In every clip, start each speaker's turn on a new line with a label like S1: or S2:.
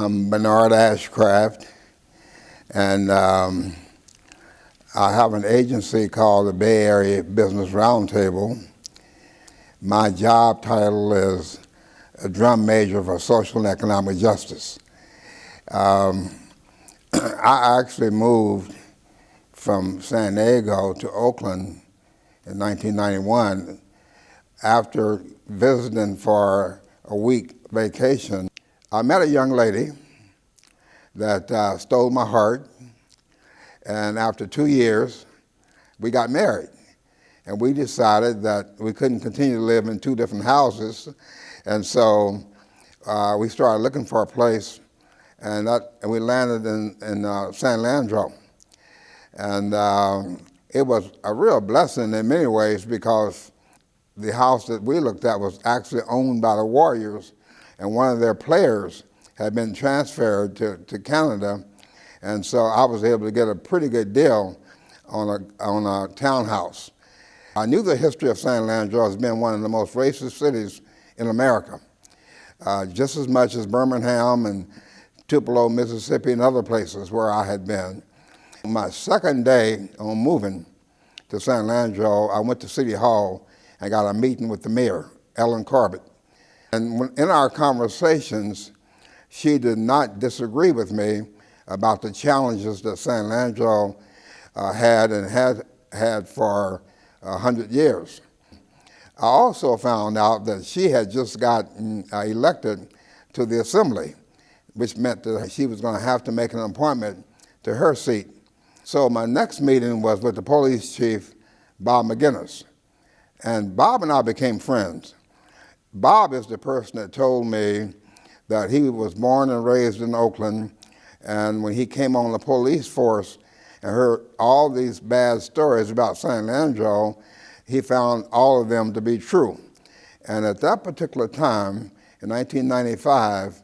S1: I'm Bernard Ashcraft, and I have an agency called the Bay Area Business Roundtable. My job title is a drum major for social and economic justice. I actually moved from San Diego to Oakland in 1991 after visiting for a week vacation. I met a young lady that stole my heart, and after 2 years, we got married. And we decided that we couldn't continue to live in two different houses, and so we started looking for a place, and we landed in San Leandro. And it was a real blessing in many ways, because the house that we looked at was actually owned by the Warriors, and one of their players had been transferred to Canada, and so I was able to get a pretty good deal on a townhouse. I knew the history of San Leandro has been one of the most racist cities in America, just as much as Birmingham and Tupelo, Mississippi, and other places where I had been. My second day on moving to San Leandro, I went to City Hall and got a meeting with the mayor, Ellen Corbett. And in our conversations, she did not disagree with me about the challenges that San Leandro had for 100 years. I also found out that she had just gotten elected to the assembly, which meant that she was going to have to make an appointment to her seat. So my next meeting was with the police chief, Bob McGinnis. And Bob and I became friends. Bob is the person that told me that he was born and raised in Oakland, and when he came on the police force and heard all these bad stories about San Leandro, he found all of them to be true. And at that particular time, in 1995,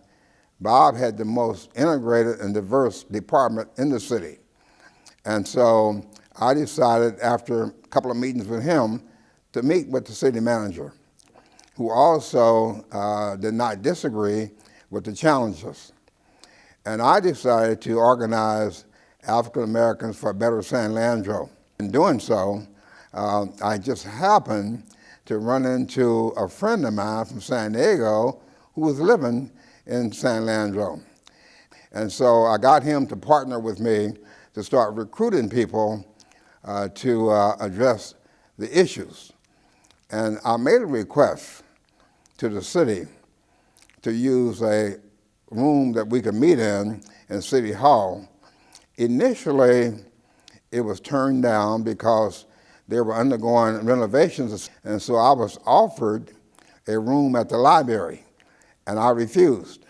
S1: Bob had the most integrated and diverse department in the city. And so I decided, after a couple of meetings with him, to meet with the city manager, who also did not disagree with the challenges. And I decided to organize African Americans for Better San Leandro. In doing so, I just happened to run into a friend of mine from San Diego who was living in San Leandro. And so I got him to partner with me to start recruiting people to address the issues. And I made a request to the city to use a room that we could meet in City Hall. Initially, it was turned down because they were undergoing renovations, and so I was offered a room at the library, and I refused.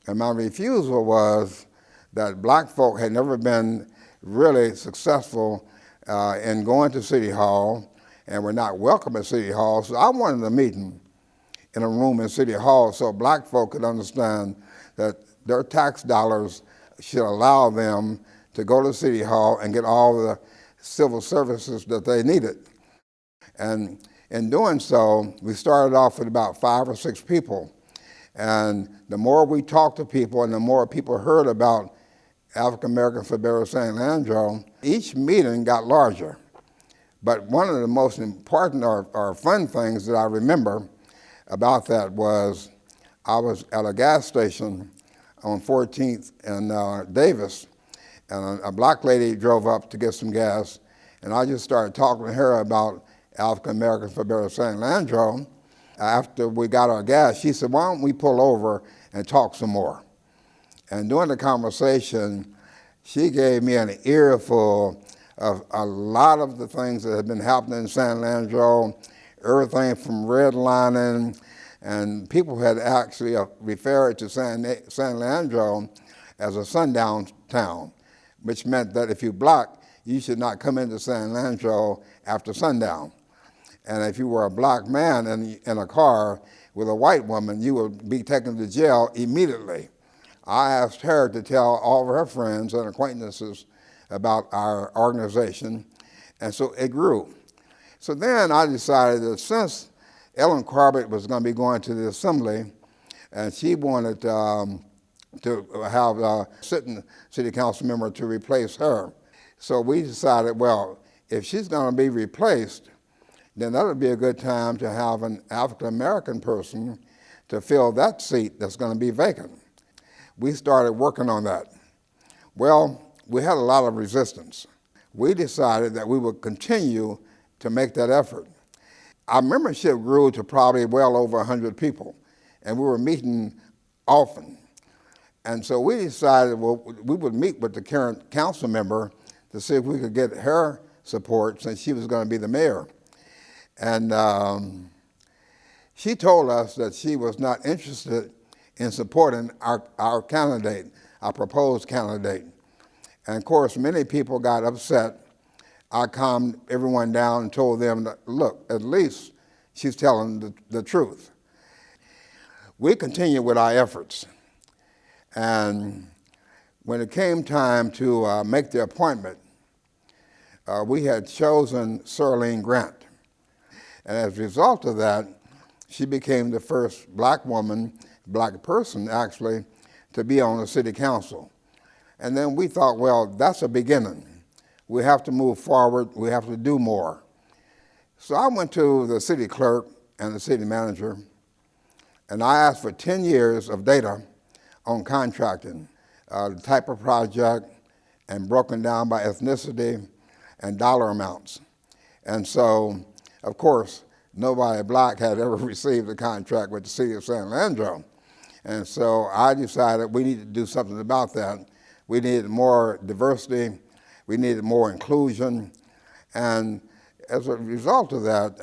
S1: And my refusal was that black folk had never been really successful in going to City Hall, and were not welcome at City Hall, so I wanted a meeting in a room in City Hall so black folk could understand that their tax dollars should allow them to go to City Hall and get all the civil services that they needed. And in doing so, we started off with about 5 or 6 people. And the more we talked to people and the more people heard about African Americans for Better San Leandro, each meeting got larger. But one of the most important or fun things that I remember about that was I was at a gas station on 14th and Davis, and a black lady drove up to get some gas, and I just started talking to her about African Americans for Better San Leandro. After we got our gas, she said, "Why don't we pull over and talk some more?" And during the conversation, she gave me an earful of a lot of the things that had been happening in San Leandro, everything from redlining, and people had actually referred to San Leandro as a sundown town, which meant that if you're black, you should not come into San Leandro after sundown. And if you were a black man in a car with a white woman, you would be taken to jail immediately. I asked her to tell all of her friends and acquaintances about our organization, and so it grew. So then I decided that since Ellen Corbett was going to be going to the assembly, and she wanted to have a sitting city council member to replace her. So we decided, well, if she's going to be replaced, then that would be a good time to have an African-American person to fill that seat that's going to be vacant. We started working on that. Well, we had a lot of resistance. We decided that we would continue to make that effort. Our membership grew to probably well over 100 people, and we were meeting often. And so we decided, well, we would meet with the current council member to see if we could get her support since she was going to be the mayor. And she told us that she was not interested in supporting our candidate, our proposed candidate. And of course, many people got upset. I calmed everyone down and told them that, look, at least she's telling the truth. We continued with our efforts. And when it came time to make the appointment, we had chosen Sirlene Grant. And as a result of that, she became the first black woman, black person actually, to be on the city council. And then we thought, well, that's a beginning. We have to move forward. We have to do more. So I went to the city clerk and the city manager, and I asked for 10 years of data on contracting, the type of project, and broken down by ethnicity and dollar amounts. And so, of course, nobody black had ever received a contract with the city of San Leandro. And so I decided we needed to do something about that. We needed more diversity. We needed more inclusion. And as a result of that,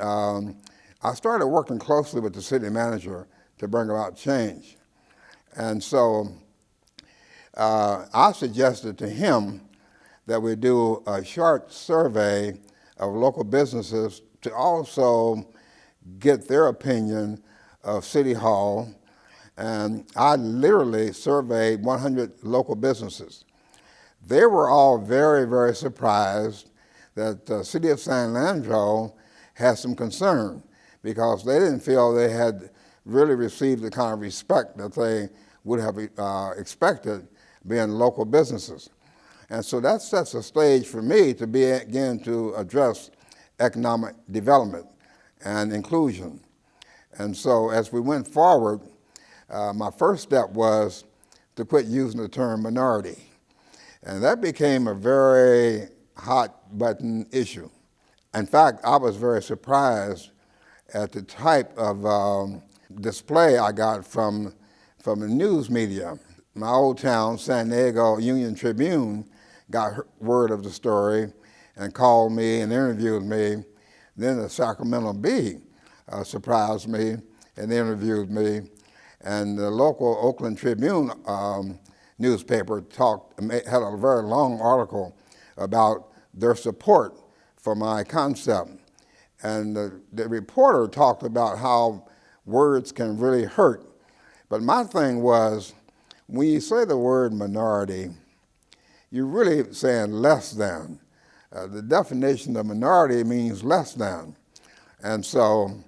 S1: I started working closely with the city manager to bring about change. And so I suggested to him that we do a short survey of local businesses to also get their opinion of City Hall. And I literally surveyed 100 local businesses. They were all very, very surprised that the city of San Leandro had some concern because they didn't feel they had really received the kind of respect that they would have expected being local businesses. And so that sets a stage for me to begin to address economic development and inclusion. And so as we went forward, my first step was to quit using the term minority. And that became a very hot button issue. In fact, I was very surprised at the type of display I got from the news media. My old town, San Diego Union Tribune, got word of the story and called me and interviewed me. Then the Sacramento Bee surprised me and interviewed me. And the local Oakland Tribune newspaper had a very long article about their support for my concept. And the reporter talked about how words can really hurt. But my thing was, when you say the word minority, you're really saying less than. The definition of minority means less than. And so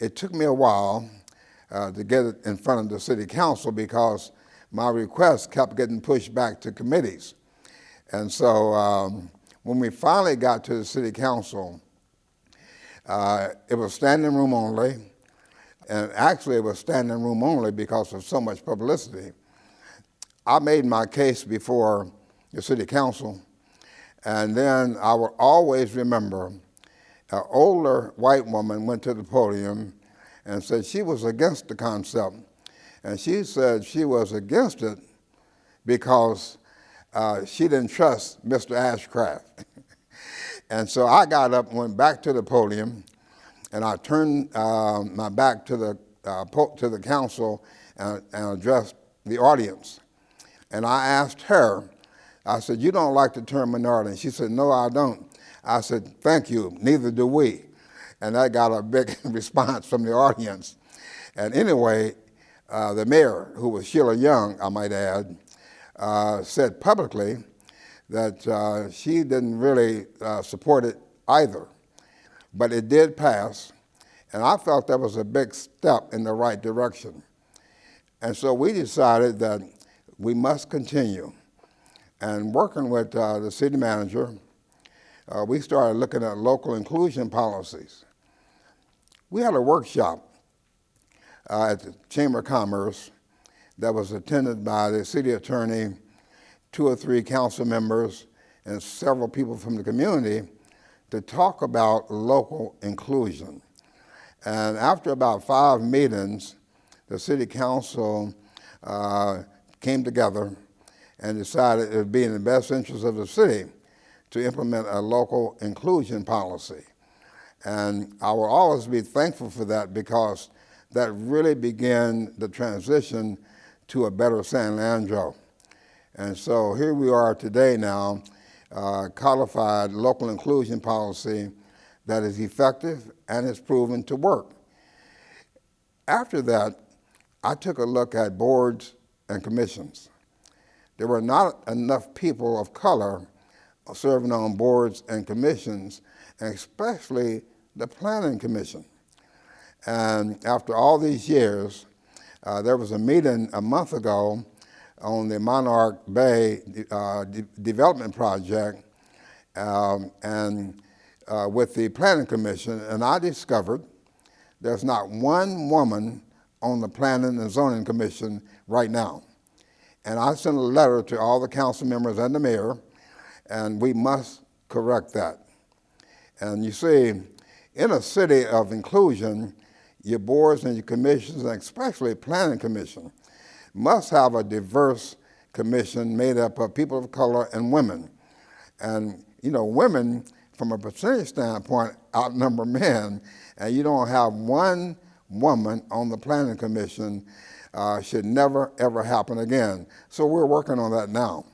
S1: it took me a while to get it in front of the city council because my requests kept getting pushed back to committees. And so when we finally got to the city council, it was standing room only. And actually it was standing room only because of so much publicity. I made my case before the city council, and then I will always remember an older white woman went to the podium and said she was against the concept. And she said she was against it because she didn't trust Mr. Ashcraft. And so I got up and went back to the podium, and I turned my back to the council and addressed the audience. And I asked her, I said, "You don't like the term minority?" And she said, "No, I don't." I said, "Thank you, neither do we." And I got a big response from the audience. And anyway, the mayor, who was Sheila Young, I might add, said publicly that she didn't really support it either. But it did pass, and I felt that was a big step in the right direction. And so we decided that we must continue. And working with the city manager, we started looking at local inclusion policies. We had a workshop at the Chamber of Commerce that was attended by the city attorney, 2 or 3 council members, and several people from the community to talk about local inclusion. And after about 5 meetings, the city council came together and decided it would be in the best interest of the city to implement a local inclusion policy. And I will always be thankful for that, because that really began the transition to a Better San Leandro. And so here we are today now, codified local inclusion policy that is effective and is proven to work. After that, I took a look at boards and commissions. There were not enough people of color serving on boards and commissions, and especially the Planning Commission. And after all these years, there was a meeting a month ago on the Monarch Bay development project with the Planning Commission, and I discovered there's not one woman on the Planning and Zoning Commission right now. And I sent a letter to all the council members and the mayor, and we must correct that. And you see, in a city of inclusion, your boards and your commissions, and especially Planning Commission, must have a diverse commission made up of people of color and women. And women, from a percentage standpoint, outnumber men, and you don't have one woman on the Planning Commission should never, ever happen again. So we're working on that now.